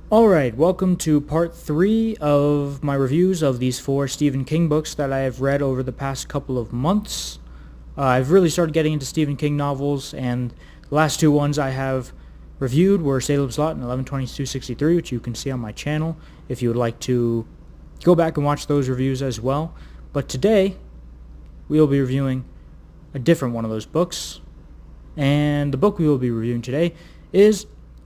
Alright, welcome to part 3 of my reviews of these 4 Stephen King books that I have read over the past couple of months. I've really started getting into Stephen King novels, and the last 2 ones I have reviewed were Salem's Lot and 11/22/63, which you can see on my channel if you would like to go back and watch those reviews as well. But today, we will be reviewing a different one of those books, and the book we will be reviewing today is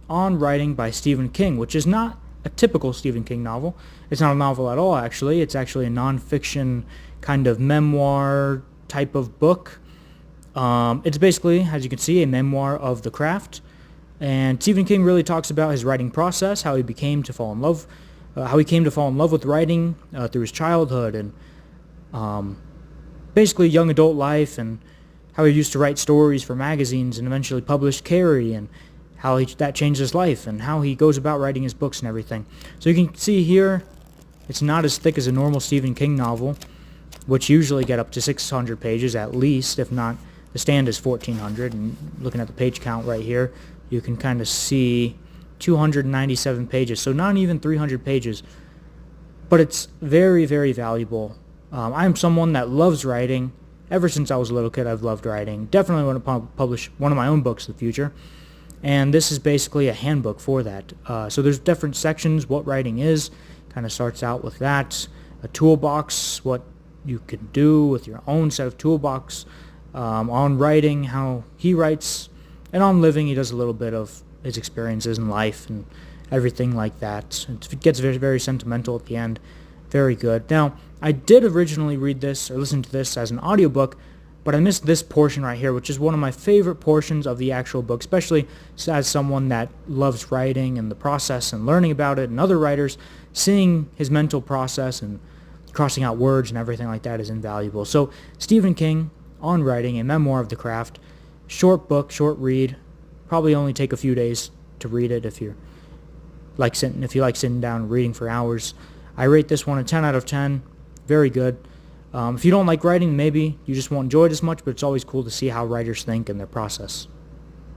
On Writing by Stephen King, which is not a typical Stephen King novel. It's not a novel at all, actually. It's actually a non-fiction kind of memoir type of book. It's basically, as you can see, a memoir of the craft. And Stephen King really talks about his writing process, how he came to fall in love with writing through his childhood, and basically young adult life, and how he used to write stories for magazines and eventually published Carrie, and how that changed his life, and how he goes about writing his books and everything. So you can see here, it's not as thick as a normal Stephen King novel, which usually get up to 600 pages at least, if not, the Stand is 1,400, and looking at the page count right here, you can kind of see 297 pages, so not even 300 pages, but it's very, very valuable. I'm someone that loves writing. Ever since I was a little kid, I've loved writing. Definitely want to publish one of my own books in the future. And this is basically a handbook for that. So there's different sections, what writing is, kind of starts out with that. A toolbox, what you can do with your own set of toolbox. On writing, how he writes. And on living, he does a little bit of his experiences in life and everything like that. It gets very, very sentimental at the end. Very good. Now, I did originally read this, or listen to this as an audiobook, but I missed this portion right here, which is one of my favorite portions of the actual book, especially as someone that loves writing and the process and learning about it, and other writers, seeing his mental process and crossing out words and everything like that is invaluable. So Stephen King, On Writing, a memoir of the craft, short book, short read, probably only take a few days to read it if you like sitting down and reading for hours. I rate this one a 10 out of 10, very good. If you don't like writing, maybe you just won't enjoy it as much, but it's always cool to see how writers think and their process.